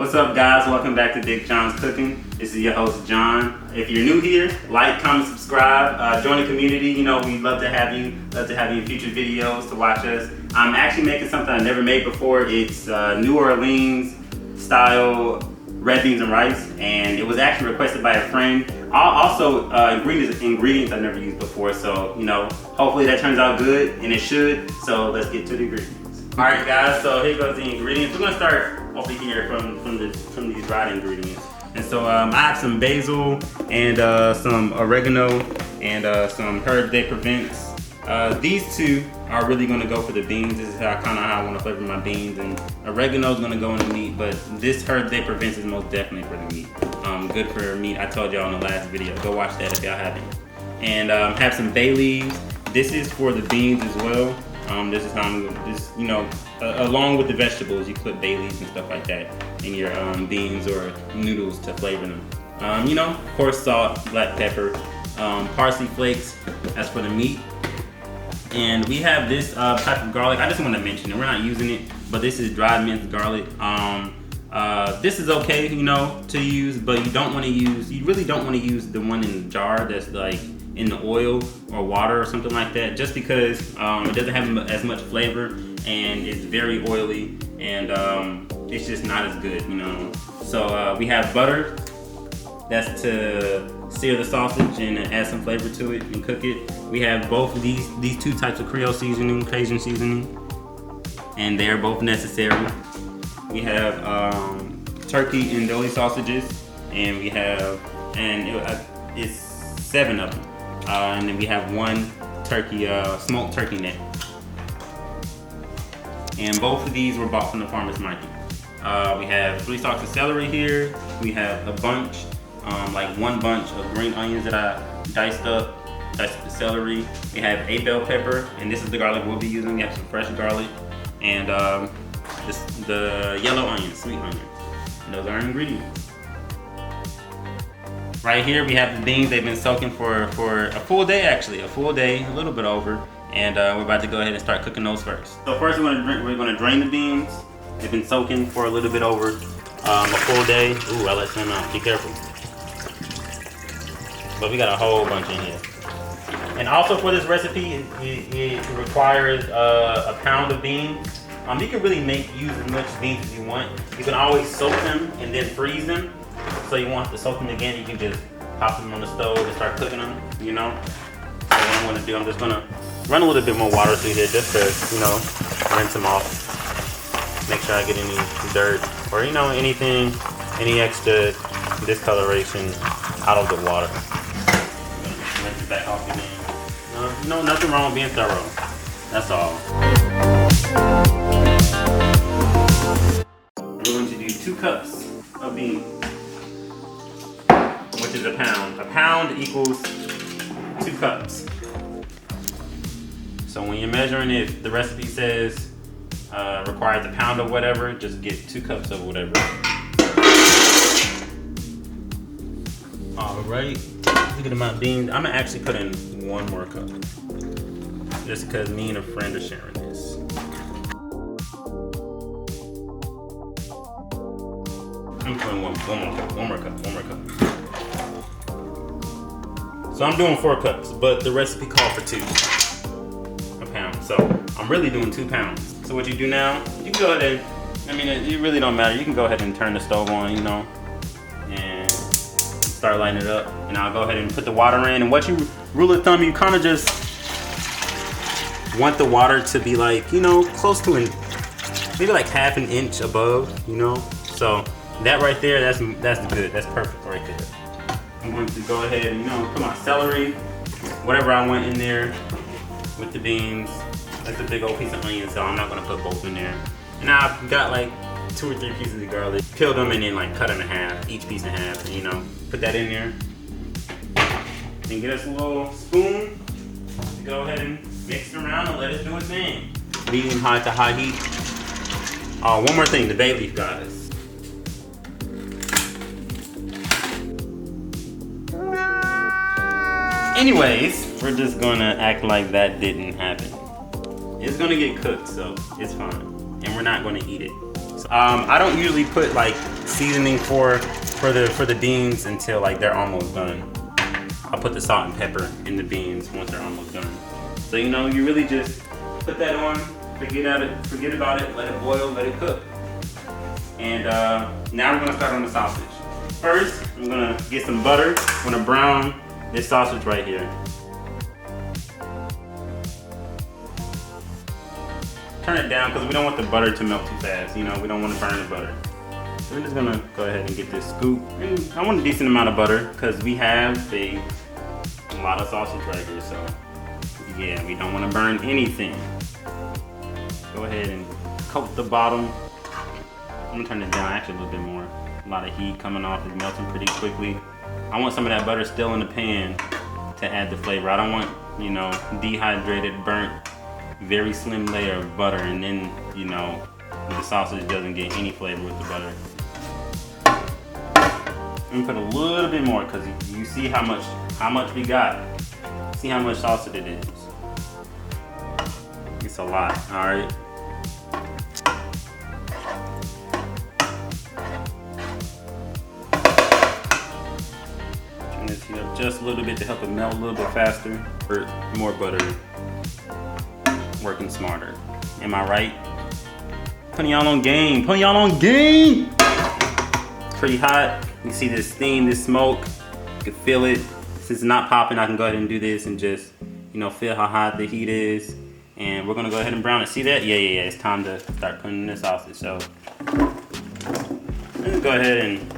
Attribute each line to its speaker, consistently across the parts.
Speaker 1: What's up, guys? Welcome back to Jon'S Cooking. This is your host, John. If you're new here, like, comment, subscribe, join the community. You know, we'd love to have you. Love to have you in future videos to watch us. I'm actually making something I never made before. It's New Orleans style red beans and rice, and it was actually requested by a friend. Also, ingredients I've never used before, so you know, hopefully that turns out good, and it should. So let's get to the ingredients. All right, guys. So here goes the ingredients. We're gonna start over here from these dried ingredients. And so I have some basil and some oregano and some herbs de Provence. These two are really going to go for the beans. This is how I want to flavor my beans, and oregano is going to go in the meat, but this herb de Provence is most definitely for the meat. Good for meat. I told y'all in the last video. Go watch that if y'all haven't. And have some bay leaves. This is for the beans as well. This is how I'm going to, you know, along with the vegetables, you put bay leaves and stuff like that in your beans or noodles to flavor them. You know, coarse salt, black pepper, parsley flakes, that's for the meat. And we have this type of garlic. I just want to mention it. We're not using it, but this is dried minced garlic. This is okay, you know, to use, but you really don't want to use the one in the jar that's like in the oil or water or something like that, just because it doesn't have as much flavor and it's very oily, and it's just not as good, you know. So we have butter. That's to sear the sausage and add some flavor to it and cook it. We have both of these two types of Creole seasoning, Cajun seasoning, and they're both necessary. We have turkey and deli sausages, and we have, it's 7 of them. And then we have one turkey, smoked turkey neck. And both of these were bought from the farmer's market. We have 3 stalks of celery here. We have a bunch, like one bunch of green onions that I diced up the celery. We have a bell pepper, and this is the garlic we'll be using. We have some fresh garlic, and the yellow onion, sweet onion. And those are our ingredients. Right here we have the beans. They've been soaking for a full day, actually, a little bit over. And we're about to go ahead and start cooking those first. So first we're gonna drain the beans. They've been soaking for a little bit over a full day. Ooh, I let some out. Be careful. But we got a whole bunch in here. And also for this recipe, it requires a pound of beans. You can really use as much beans as you want. You can always soak them and then freeze them. So you won't have to soak them again. You can just pop them on the stove and start cooking them, you know. So what I'm gonna do, I'm just gonna run a little bit more water through here just to, you know, rinse them off. Make sure I get any dirt or, you know, any extra discoloration out of the water. Rinse it back off again. No, nothing wrong with being thorough. That's all. We're going to do 2 cups of beans, which is a pound. A pound equals 2 cups. So when you're measuring, if the recipe says requires a pound of whatever, just get 2 cups of whatever. All right, look at the amount of beans. I'm gonna actually put in 1 more cup, just because me and a friend are sharing this. I'm putting one more cup. So I'm doing 4 cups, but the recipe called for 2. A pound. So I'm really doing 2 pounds. So what you do now, you can go ahead and, it really don't matter. You can go ahead and turn the stove on, you know, and start lighting it up. And I'll go ahead and put the water in. And what you, rule of thumb, you kind of just want the water to be like, you know, close to maybe like ½ an inch above, you know. So that right there, that's good. That's perfect right there. I'm going to go ahead and, you know, put my celery, whatever I want in there with the beans. That's a big old piece of onion, so I'm not gonna put both in there. And I've got like 2 or 3 pieces of garlic. Peel them and then like cut them in half, each piece in half, and, you know, put that in there. Then get us a little spoon to go ahead and mix it around and let it do its thing. Medium high to high heat. Oh, one more thing, the bay leaf, guys. Anyways, we're just gonna act like that didn't happen. It's gonna get cooked, so it's fine. And we're not gonna eat it. I don't usually put like seasoning for the beans until like they're almost done. I'll put the salt and pepper in the beans once they're almost done. So you know, you really just put that on, forget about it, let it boil, let it cook. And now we're gonna start on the sausage. First, I'm gonna get some butter. I'm gonna brown this sausage right here. Turn it down because we don't want the butter to melt too fast. You know, we don't want to burn the butter. So we're just gonna go ahead and get this scoop. And I want a decent amount of butter because we have a lot of sausage right here. So yeah, we don't want to burn anything. Go ahead and coat the bottom. I'm gonna turn it down actually a little bit more. A lot of heat coming off, it's melting pretty quickly. I want some of that butter still in the pan to add the flavor. I don't want, you know, dehydrated, burnt, very slim layer of butter, and then, you know, the sausage doesn't get any flavor with the butter. I'm gonna put a little bit more because you see how much we got. See how much sausage it is. It's a lot, all right? Turn this heat up just a little bit to help it melt a little bit faster. Or more butter, working smarter. Am I right? Putting y'all on game, putting y'all on game! It's pretty hot. You see this steam, this smoke. You can feel it. Since it's not popping, I can go ahead and do this and just, you know, feel how hot the heat is. And we're gonna go ahead and brown it. See that? Yeah. It's time to start putting in the sausage. So let's go ahead and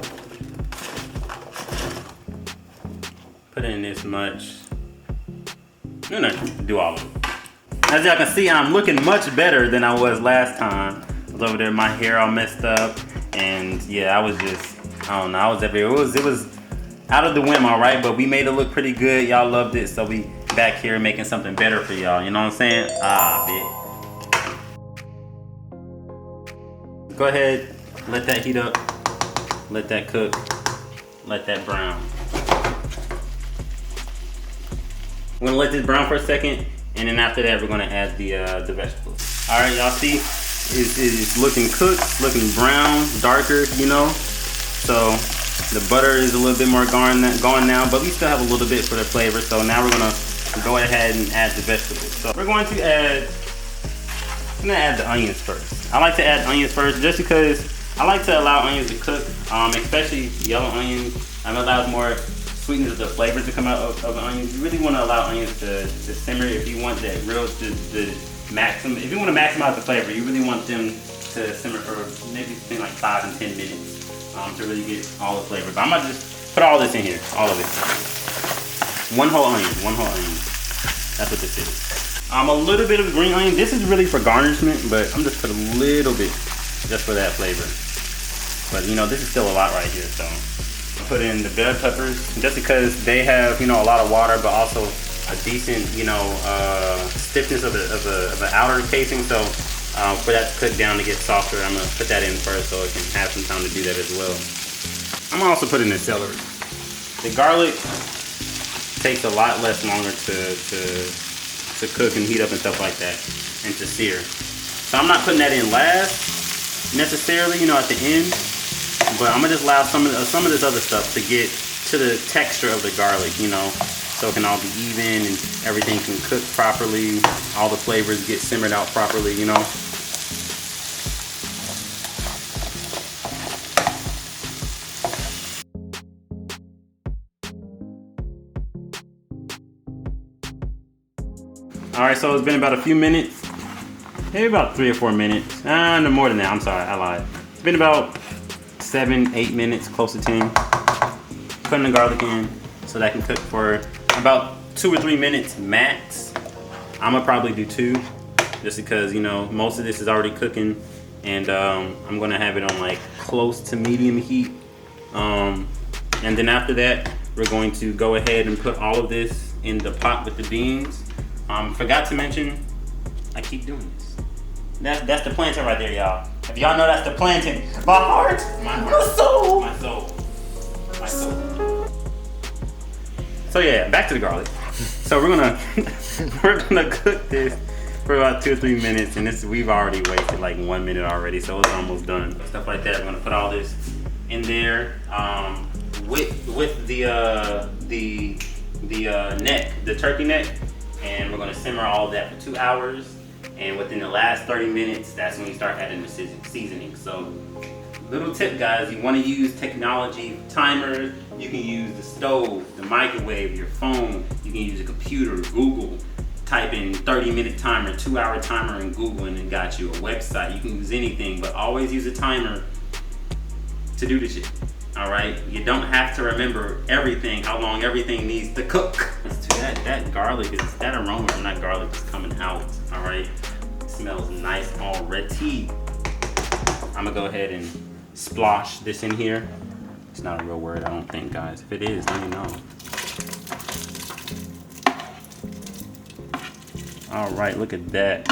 Speaker 1: put in this much. I'm gonna do all of it. As y'all can see, I'm looking much better than I was last time. I was over there, my hair all messed up, and yeah, I was just, I don't know, I was everywhere. It was out of the whim, all right, but we made it look pretty good. Y'all loved it, so we back here making something better for y'all. You know what I'm saying? Bitch. Go ahead, let that heat up, let that cook, let that brown. We're gonna let this brown for a second, and then after that, we're gonna add the vegetables. All right, y'all see, it's looking cooked, looking brown, darker, you know. So the butter is a little bit more gone now, but we still have a little bit for the flavor. So now we're gonna go ahead and add the vegetables. So we're going to add, I'm gonna add the onions first. I like to add onions first just because I like to allow onions to cook, especially yellow onions. It allows more sweetness of the flavors to come out of the onions. You really want to allow onions to simmer if you want that real, the maximum. If you want to maximize the flavor, you really want them to simmer for maybe between like 5 and 10 minutes to really get all the flavor. But I'm gonna just put all this in here, all of it. One whole onion. That's what this is. A little bit of green onion. This is really for garnishment, but I'm just putting a little bit just for that flavor. But you know, this is still a lot right here, so. Put in the bell peppers just because they have, you know, a lot of water, but also a decent, you know, stiffness of the outer casing. So for that to cook down to get softer, I'm gonna put that in first so it can have some time to do that as well. I'm gonna also put in the celery. The garlic takes a lot less longer to cook and heat up and stuff like that, and to sear. So I'm not putting that in last necessarily, you know, at the end. But I'm gonna just allow some of this other stuff to get to the texture of the garlic, you know, so it can all be even and everything can cook properly. All the flavors get simmered out properly, you know. All right, so it's been about a few minutes, maybe about 3 or 4 minutes. No more than that. I'm sorry, I lied. It's been about 7, 8 minutes, close to 10. Putting the garlic in so that can cook for about 2 or 3 minutes max. I'm gonna probably do 2 just because, you know, most of this is already cooking, and I'm gonna have it on like close to medium heat. And then after that, we're going to go ahead and put all of this in the pot with the beans. Forgot to mention, I keep doing this. That's the plantain right there, y'all. If y'all know that's the plantain, my heart, my soul. My soul. So yeah, back to the garlic. So we're gonna cook this for about 2 or 3 minutes, and we've already wasted like 1 minute already, so it's almost done. Stuff like that. We're gonna put all this in there with the neck, the turkey neck, and we're gonna simmer all of that for 2 hours. And within the last 30 minutes, that's when you start adding the seasoning. So, little tip, guys: you want to use technology timers. You can use the stove, the microwave, your phone. You can use a computer, Google. Type in 30-minute timer, 2-hour timer in Google, and it got you a website. You can use anything, but always use a timer to do the shit. All right, you don't have to remember everything, how long everything needs to cook. That garlic is, that aroma from that garlic is coming out. All right, it smells nice already. I'm gonna go ahead and splosh this in here. It's not a real word, I don't think, guys. If it is, let me know. All right, look at that.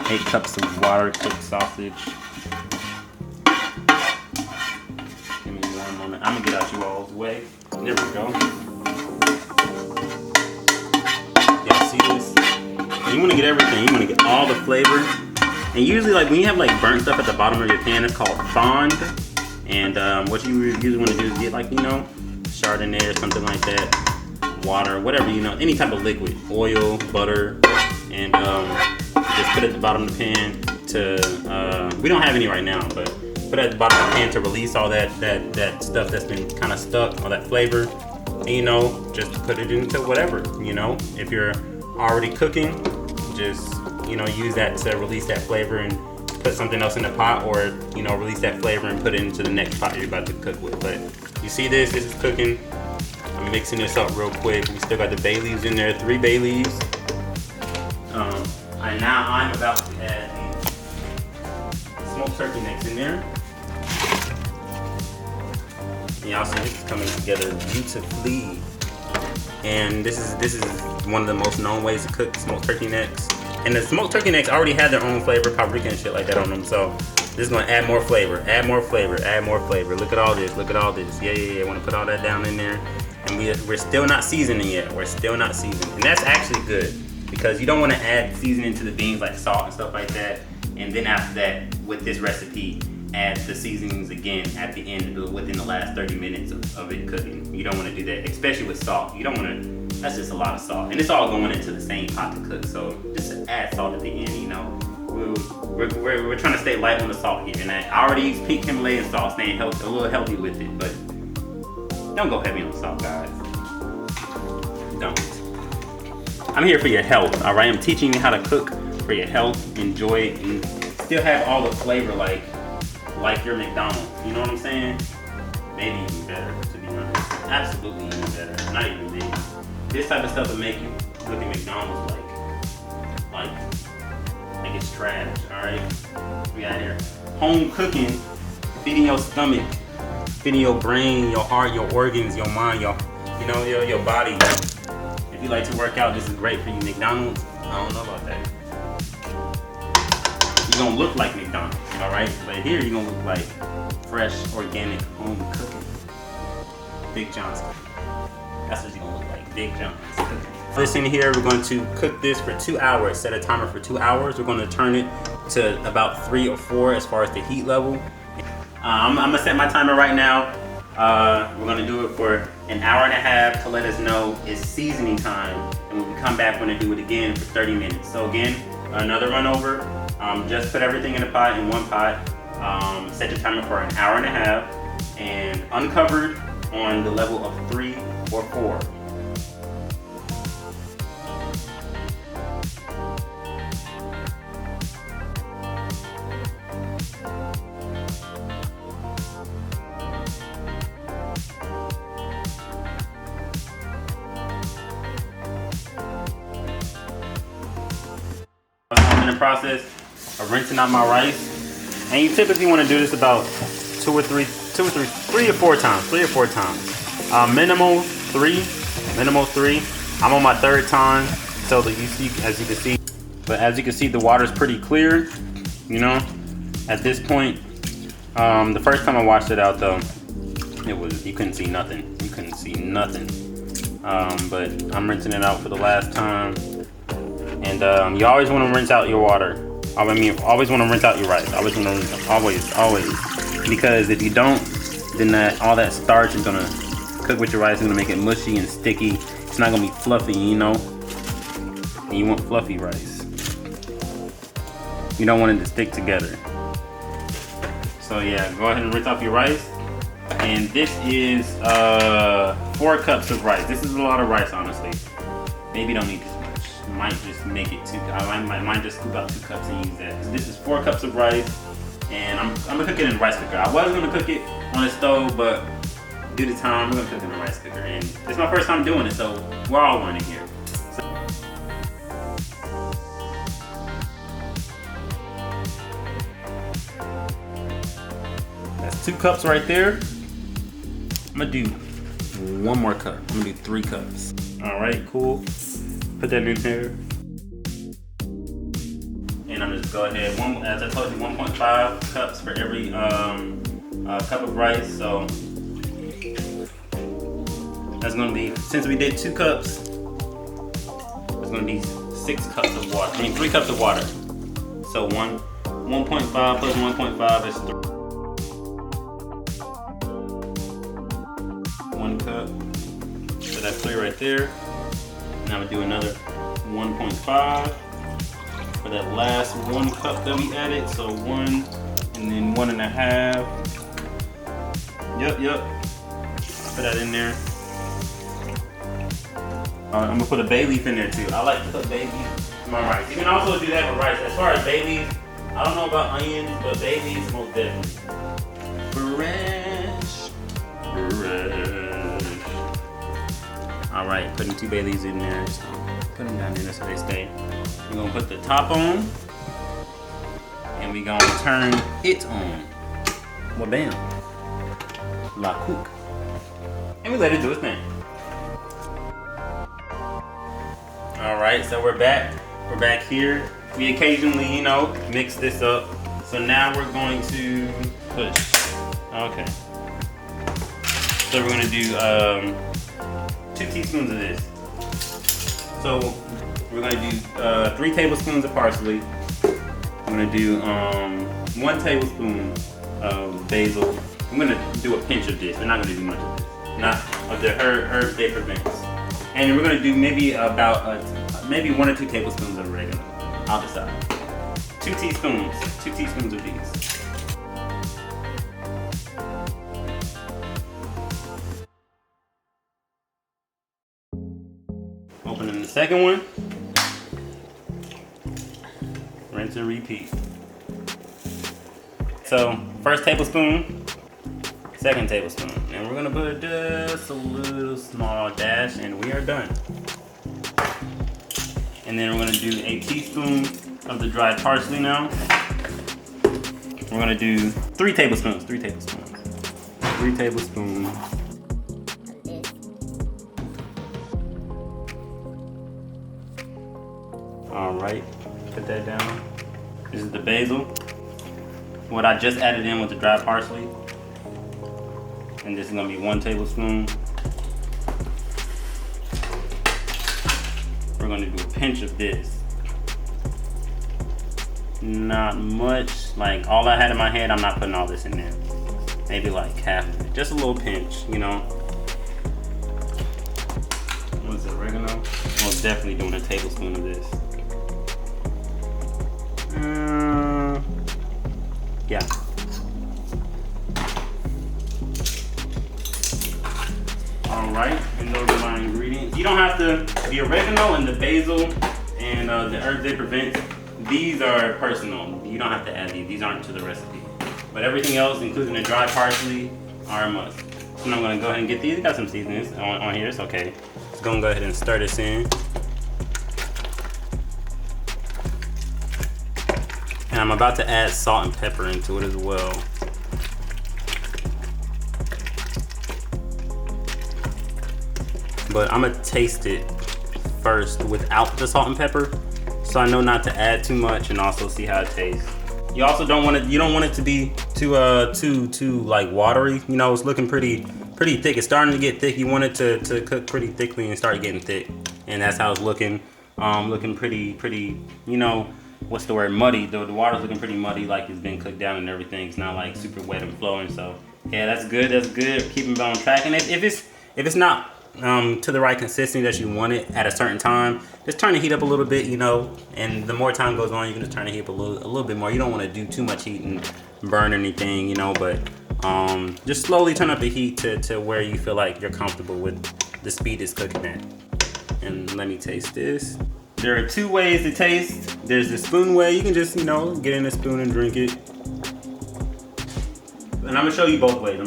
Speaker 1: 8 cups of water, cooked sausage. Give me 1 moment. I'm gonna get out you all's way. There we go. Y'all see this? You wanna get everything. You wanna get all the flavor. And usually, like when you have like burnt stuff at the bottom of your pan, it's called fond. And what you usually wanna do is get like, you know, Chardonnay or something like that. Water, whatever, you know, any type of liquid. Oil, butter. And just put it at the bottom of the pan to, we don't have any right now, but put it at the bottom of the pan to release all that stuff that's been kind of stuck, all that flavor. And, you know, just put it into whatever, you know. If you're already cooking, just, you know, use that to release that flavor and put something else in the pot, or, you know, release that flavor and put it into the next pot you're about to cook with. But you see this is cooking. I'm mixing this up real quick. We still got the bay leaves in there, 3 bay leaves. And now I'm about to add the smoked turkey necks in there. And y'all see this is coming together beautifully. And this is one of the most known ways to cook smoked turkey necks. And the smoked turkey necks already had their own flavor, paprika and shit like that on them. So this is gonna add more flavor, add more flavor, add more flavor. Look at all this, look at all this. Yeah. I wanna put all that down in there. And we're still not seasoning yet. We're still not seasoning. And that's actually good, because you don't want to add seasoning to the beans like salt and stuff like that. And then after that, with this recipe, add the seasonings again at the end, within the last 30 minutes of it cooking. You don't want to do that, especially with salt. You don't want to, that's just a lot of salt. And it's all going into the same pot to cook. So just add salt at the end, you know. We're trying to stay light on the salt here. And I already use pink Himalayan salt, staying healthy, a little healthy with it. But don't go heavy on the salt, guys. Don't. I'm here for your health, all right? I'm teaching you how to cook for your health, enjoy it, and still have all the flavor like your McDonald's. You know what I'm saying? Maybe even better, to be honest. Absolutely even better. Not even maybe. This type of stuff will make you look at McDonald's like it's trash, all right? We got here. Home cooking, feeding your stomach, feeding your brain, your heart, your organs, your mind, your body. If you like to work out, this is great for you. McDonald's, I don't know about that. You're gonna look like McDonald's, all right? But here you're gonna look like fresh, organic, home cooking. Big Jon'S. That's what you're gonna look like, Big Jon'S cooking. This in here, we're going to cook this for 2 hours. Set a timer for 2 hours. We're gonna turn it to about 3 or 4 as far as the heat level. I'm gonna set my timer right now. We're gonna do it for an hour and a half to let us know it's seasoning time. And when we come back, we're gonna do it again for 30 minutes. So again, another run over. Just put everything in a pot, in one pot. Set your timer for an hour and a half, and uncovered on the level of 3 or 4. In the process of rinsing out my rice, and you typically want to do this about 3 or 4 times. Minimal 3. I'm on my 3rd time, so that you see, as you can see, the water's pretty clear. You know, at this point, the first time I washed it out though, you couldn't see nothing. But I'm rinsing it out for the last time. And you always want to rinse out your water. I mean, always want to rinse out your rice. Always want to rinse, always. Because if you don't, then all that starch is gonna cook with your rice. It's gonna make it mushy and sticky. It's not gonna be fluffy, you know. And you want fluffy rice. You don't want it to stick together. So yeah, go ahead and rinse off your rice. And this is 4 cups of rice. This is a lot of rice, honestly. Maybe don't need this much. Might just make it 2. I might just scoop out 2 cups and use that. So this is 4 cups of rice, and I'm gonna cook it in a rice cooker. I was gonna cook it on the stove, but due to time, I'm gonna cook it in a rice cooker. And it's my first time doing it, so we're all learning here. That's 2 cups right there. I'm gonna do 1 more cup. I'm gonna do 3 cups. All right, cool. Put that in there. And I'm just go ahead, as I told you, 1.5 cups for every cup of rice. So that's gonna be, since we did 2 cups, it's gonna be 6 cups of water. I mean 3 cups of water. So 1.5 plus 1.5 is 3. 1 cup. So that's 3 right there. And I'm gonna do another 1.5 for that last 1 cup that we added. So 1 and then 1.5. Yep. Put that in there. I'm gonna put a bay leaf in there too. I like to put bay leaf in my rice. You can also do that with rice. As far as bay leaf, I don't know about onions, but bay leaves most definitely. Fresh. All right, putting 2 bay leaves in there. So put them down in there so they stay. We're gonna put the top on, and we're gonna turn it on. Well, bam, la cook, and we let it do its thing. All right, so we're back. We're back here. We occasionally, you know, mix this up. So now we're going to push. Okay. So we're gonna do 2 teaspoons of this. So we're gonna do 3 tablespoons of parsley. I'm gonna do 1 tablespoon of basil. I'm gonna do a pinch of this. We're not gonna do much of this. Not of the herb they prevent. And we're gonna do maybe about maybe 1 or 2 tablespoons of oregano. I'll decide. 2 teaspoons of these. Opening the second one. Rinse and repeat. So, first tablespoon, second tablespoon. And we're gonna put just a little small dash and we are done. And then we're gonna do a teaspoon of the dried parsley now. We're gonna do 3 tablespoons. All right, put that down. This is the basil. What I just added in was the dried parsley. And this is gonna be 1 tablespoon. We're gonna do a pinch of this. Not much, like all I had in my head, I'm not putting all this in there. Maybe like half of it, just a little pinch, you know. What's it, oregano? Most definitely doing a tablespoon of this. Yeah. All right, and those are my ingredients. You don't have to, the oregano and the basil and the herbs they prevent, these are personal. You don't have to add these aren't to the recipe. But everything else, including the dried parsley, are a must. So I'm gonna go ahead and get these. Got some seasonings on here, it's okay. Just gonna go ahead and stir this in. And I'm about to add salt and pepper into it as well. But I'm gonna taste it first without the salt and pepper, so I know not to add too much and also see how it tastes. You also don't want it to be too like watery. You know, it's looking pretty thick. It's starting to get thick. You want it to cook pretty thickly and start getting thick, and that's how it's looking. looking pretty, you know, what's the word, muddy. The water's looking pretty muddy, like it's been cooked down and everything. It's not like super wet and flowing. So yeah, that's good. That's good. Keeping it on track. And if it's not to the right consistency that you want it at a certain time, just turn the heat up a little bit, you know. And the more time goes on, you can just turn the heat up a little bit more. You don't want to do too much heat and burn anything, you know. But just slowly turn up the heat to where you feel like you're comfortable with the speed it's cooking at. And let me taste this. There are 2 ways to taste. There's the spoon way. You can just, you know, get in a spoon and drink it. And I'm gonna show you both ways.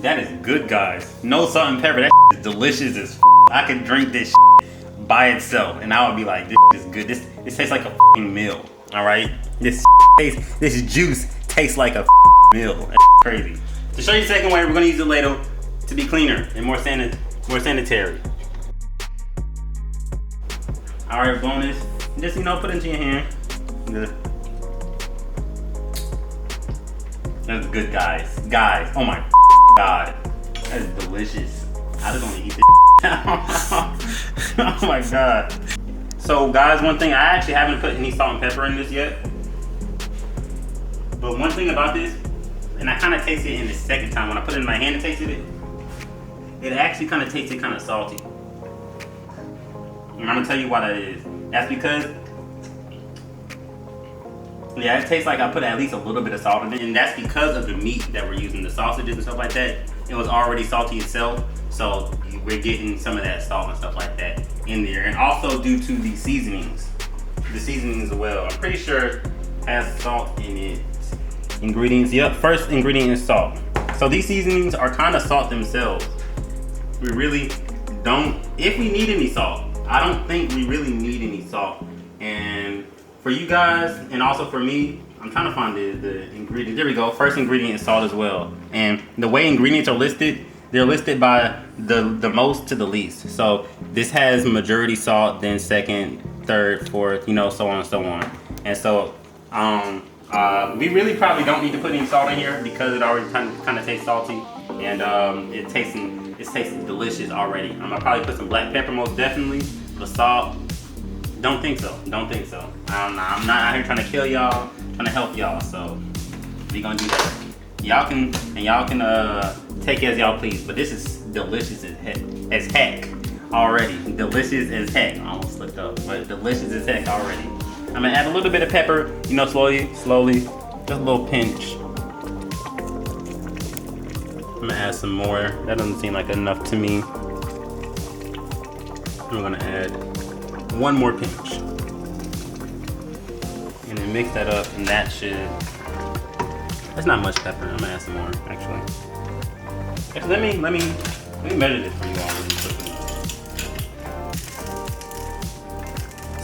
Speaker 1: That is good, guys. No salt and pepper. That is delicious as I could drink this by itself, and I would be like, this is good. This tastes like a meal. All right. This juice tastes like a meal. That's crazy. To show you the second way, we're gonna use the ladle to be cleaner and more sanitary. All right, bonus. Just, you know, put it into your hand. That's good, guys. Guys, oh my God, that is delicious. I just want to eat this. Oh my God. So guys, one thing, I actually haven't put any salt and pepper in this yet. But one thing about this, and I kind of tasted it in the second time. When I put it in my hand and tasted it, it actually kind of tasted kind of salty. And I'm gonna tell you why that is. That's because, yeah, it tastes like I put at least a little bit of salt in it. And that's because of the meat that we're using, the sausages and stuff like that. It was already salty itself. So we're getting some of that salt and stuff like that in there. And also due to the seasonings. The seasonings as well. I'm pretty sure it has salt in it. Ingredients, yep, first ingredient is salt. So these seasonings are kind of salt themselves. We really don't, if we need any salt, I don't think we really need any salt. And for you guys, and also for me, I'm trying to find the ingredient. There we go, first ingredient is salt as well. And the way ingredients are listed, they're listed by the most to the least. So this has majority salt, then second, third, fourth, you know, so on and so on. And so, we really probably don't need to put any salt in here because it already kind of tastes salty, and it's tasting delicious already. I'm gonna probably put some black pepper most definitely, but salt, don't think so. I'm not out here trying to kill y'all, trying to help y'all. So we gonna do that. Y'all can take it as y'all please, but this is delicious as heck already. Delicious as heck. I almost slipped up, but delicious as heck already. I'm gonna add a little bit of pepper, you know, slowly, just a little pinch. I'm gonna add some more. That doesn't seem like enough to me. I'm gonna add 1 more pinch. And then mix that up, and that should, that's not much pepper. I'm gonna add some more, actually. Actually, let me measure this for you all really quickly.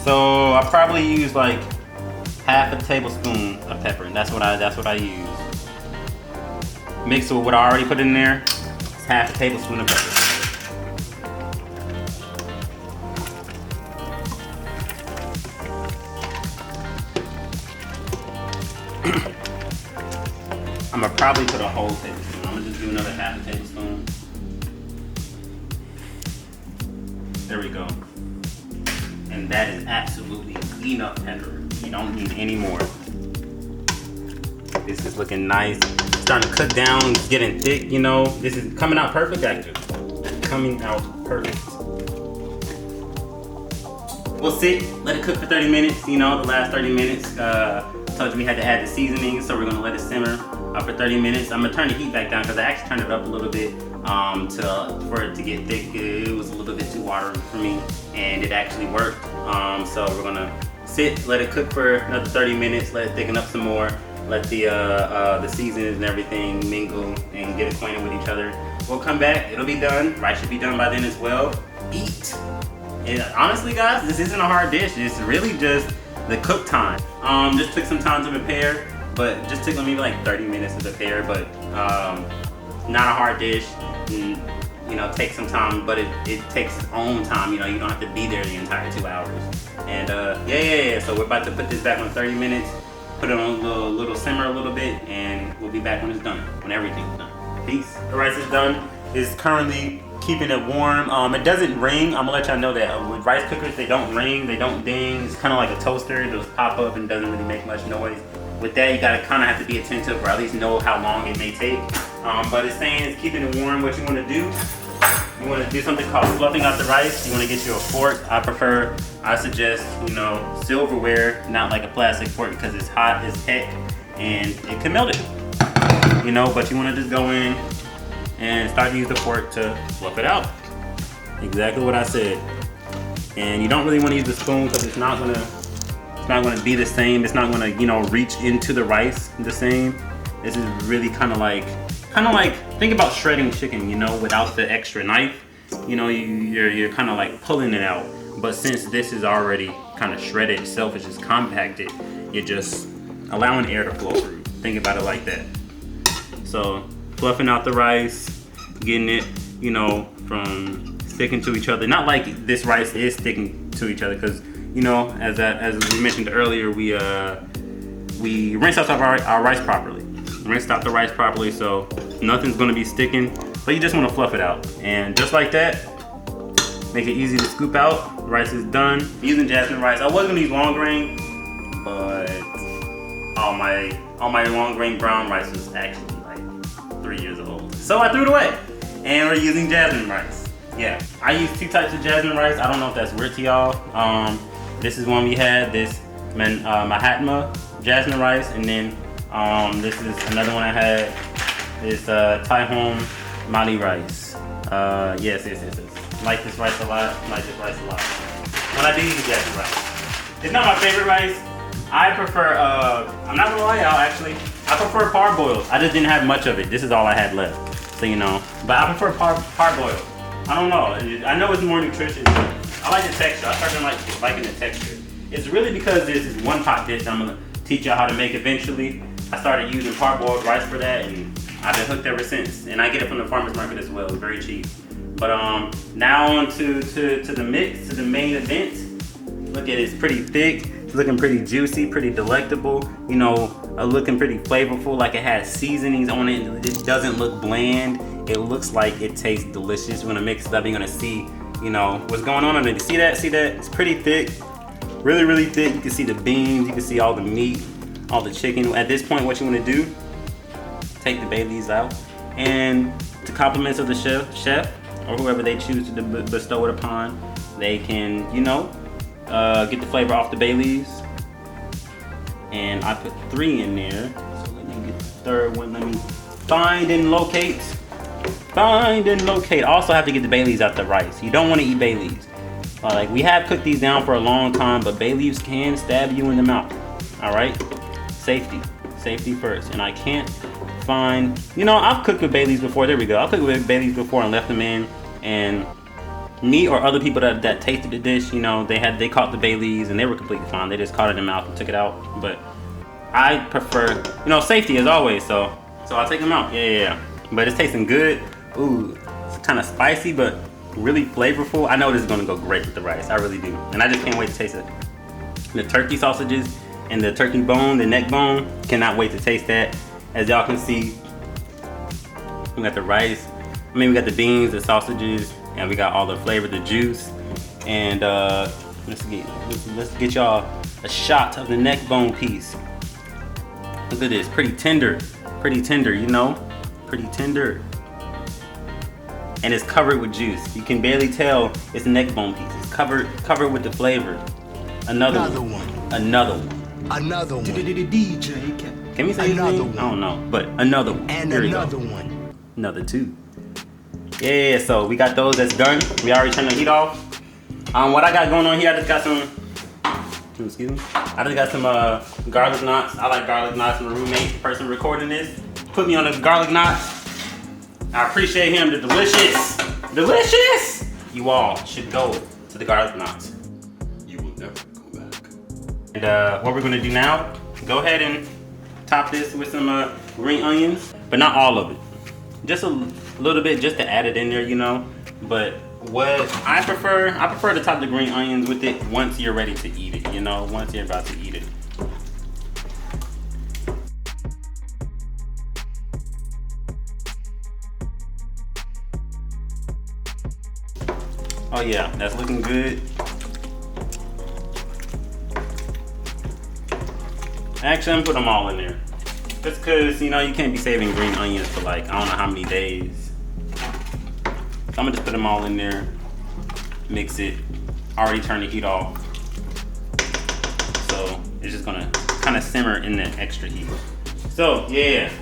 Speaker 1: So I probably use like half a tablespoon of pepper, and that's what I use. Mix it with what I already put in there. It's half a tablespoon of pepper. I'm gonna probably put a whole tablespoon. I'm gonna just do another half a tablespoon. There we go. And that is absolutely enough pepper. You don't need any more. This is looking nice. It's starting to cook down, it's getting thick, you know. This is coming out perfect, actually. Coming out perfect. We'll sit, let it cook for 30 minutes, you know, the last 30 minutes. Told you we had to add the seasoning, so we're gonna let it simmer for 30 minutes. I'm gonna turn the heat back down because I actually turned it up a little bit for it to get thick. It was a little bit too watery for me, and it actually worked. So we're gonna sit, let it cook for another 30 minutes, let it thicken up some more, let the seasonings and everything mingle and get acquainted with each other. We'll come back, it'll be done. Rice should be done by then as well. Eat. And honestly, guys, this isn't a hard dish. It's really just the cook time. Just took some time to prepare, but just took maybe like 30 minutes to prepare, but not a hard dish. And, you know, takes some time, but it takes its own time. You know, you don't have to be there the entire 2 hours. And yeah. So we're about to put this back on 30 minutes, put it on a little simmer a little bit, and we'll be back when it's done, when everything's done. Peace. The rice is done. It's currently keeping it warm. It doesn't ring. I'm gonna let y'all know that with rice cookers, they don't ring, they don't ding. It's kind of like a toaster. Those pop up and doesn't really make much noise. With that, you gotta kind of have to be attentive, or at least know how long it may take. But it's saying it's keeping it warm. What you want to do? You want to do something called fluffing out the rice. You want to get you a fork. I suggest, you know, silverware, not like a plastic fork, because it's hot as heck and it can melt it. You know, but you want to just go in and start to use the fork to fluff it out. Exactly what I said. And you don't really want to use the spoon because it's not gonna be the same. It's not gonna, you know, reach into the rice the same. This is really kind of like think about shredding chicken, you know, without the extra knife. You know, you're kind of like pulling it out. But since this is already kind of shredded itself, it's just compacted. You're just allowing air to flow through. Think about it like that. So fluffing out the rice, getting it, you know, from sticking to each other. Not like this rice is sticking to each other, because, you know, as we mentioned earlier, we rinsed out our rice properly. Rinsed out the rice properly, so nothing's gonna be sticking. But you just want to fluff it out, and just like that, make it easy to scoop out. The rice is done. I'm using jasmine rice. I was gonna use long grain, but all my long grain brown rice was actually like 3 years old, so I threw it away. And we're using jasmine rice. Yeah, I use 2 types of jasmine rice. I don't know if that's weird to y'all. This is one we had. This Mahatma jasmine rice, and then this is another one I had. It's Thai home Mali rice. Yes. Like this rice a lot. When I do use jasmine rice, it's not my favorite rice. I prefer, I'm not gonna lie y'all, actually, I prefer parboiled. I just didn't have much of it. This is all I had left, so you know. But I prefer parboiled. I don't know, I know it's more nutritious, but I like the texture. I started liking the texture. It's really because this is one pot dish I'm gonna teach y'all how to make eventually. I started using parboiled rice for that, and I've been hooked ever since. And I get it from the farmer's market as well, it's very cheap. But now on to the mix, to the main event. Look at it, it's pretty thick. It's looking pretty juicy, pretty delectable, you know, looking pretty flavorful, like it has seasonings on it. It doesn't look bland. It looks like it tastes delicious. We're gonna mix it up. You're gonna see, you know, what's going on underneath. See that? It's pretty thick, really, really thick. You can see the beans, you can see all the meat, all the chicken. At this point, what you wanna do, take the bay leaves out, and to compliments of the chef, or whoever they choose to bestow it upon, they can, you know, get the flavor off the bay leaves. And I put 3 in there, so let me get the third one. Let me find and locate. I also have to get the bay leaves out the rice. You don't want to eat bay leaves. Like, we have cooked these down for a long time, but bay leaves can stab you in the mouth. All right, safety first. And I can't find, you know, I've cooked with bay leaves before. There we go. I've cooked with bay leaves before and left them in, and me or other people that tasted the dish, you know, they caught the bay leaves and they were completely fine. They just caught it in their mouth and took it out. But I prefer, you know, safety as always. So I'll take them out. Yeah. But it's tasting good. Ooh, it's kind of spicy, but really flavorful. I know this is gonna go great with the rice. I really do. And I just can't wait to taste it. The turkey sausages and the turkey bone, the neck bone, cannot wait to taste that. As y'all can see, we got the rice. We got the beans, the sausages, and we got all the flavor, the juice. And let's get y'all a shot of the neck bone piece. Look at this, pretty tender, you know, pretty tender. And it's covered with juice. You can barely tell it's a neck bone piece. It's covered with the flavor. Another one.
Speaker 2: DJ.
Speaker 1: Can we say another one? I don't know, but another one.
Speaker 2: And another one.
Speaker 1: Another 2. Yeah, so we got those, that's done. We already turned the heat off. What I got going on here, I just got some garlic knots. I like garlic knots. My roommate, the person recording this, put me on the garlic knots. I appreciate him. They're delicious. You all should go to the garlic knots.
Speaker 3: You will never go back.
Speaker 1: And what we're gonna do now, go ahead and top this with some green onions, but not all of it. Just a little bit, just to add it in there, you know. But what I prefer to top the green onions with it once you're ready to eat it, you know, once you're about to eat it. Oh yeah, that's looking good. Actually, I'm putting them all in there. Just because, you know, you can't be saving green onions for like, I don't know how many days. So I'm gonna just put them all in there, mix it, already turn the heat off. So it's just gonna kind of simmer in the extra heat. So yeah,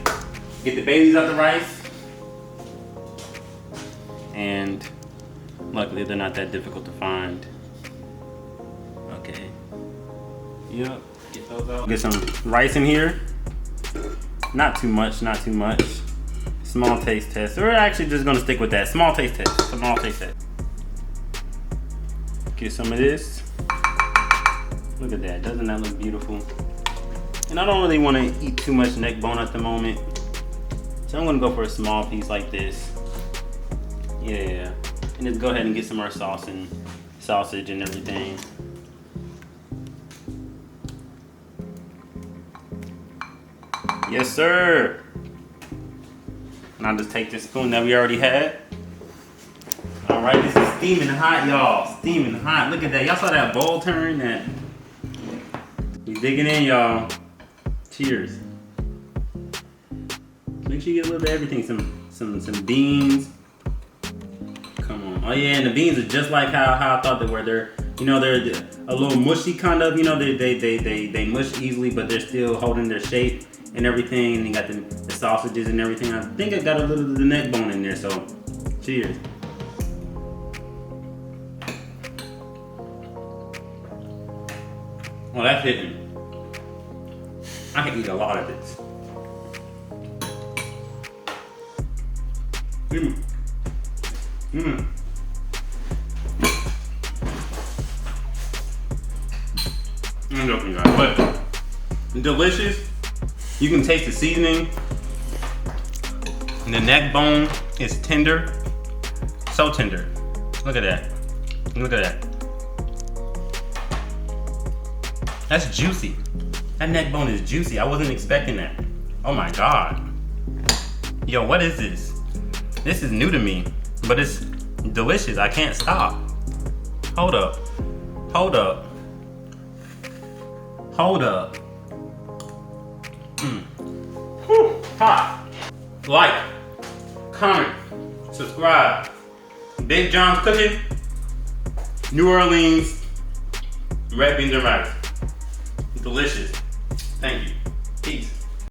Speaker 1: get the Baileys out the rice. And luckily they're not that difficult to find. Okay. Yep, get those out. Get some rice in here. Not too much, not too much. Small taste test. We're actually just gonna stick with that. Small taste test, small taste test. Get some of this. Look at that, doesn't that look beautiful? And I don't really wanna eat too much neck bone at the moment. So I'm gonna go for a small piece like this. Yeah, and just go ahead and get some more sauce and sausage and everything. Yes, sir. And I'll just take this spoon that we already had. All right, this is steaming hot, y'all. Steaming hot. Look at that. Y'all saw that bowl turn? That. We digging in, y'all. Cheers. Make sure you get a little bit of everything. Some beans. Come on. Oh yeah, and the beans are just like how I thought they were. They're a little mushy kind of. You know, they mush easily, but they're still holding their shape and everything. And you got the sausages and everything. I think I got a little of the neck bone in there. So, cheers. Oh, that's hitting. I can eat a lot of this. I'm joking, guys, but delicious. You can taste the seasoning. And the neck bone is tender, so tender. Look at that. Look at that. That's juicy. That neck bone is juicy. I wasn't expecting that. Oh my God. Yo, what is this? This is new to me, but it's delicious. I can't stop. Hold up. Hold up. Hold up. Whew. Hot. Like, comment, subscribe. Big Jon'S Cooking, New Orleans, red beans and rice. Delicious. Thank you.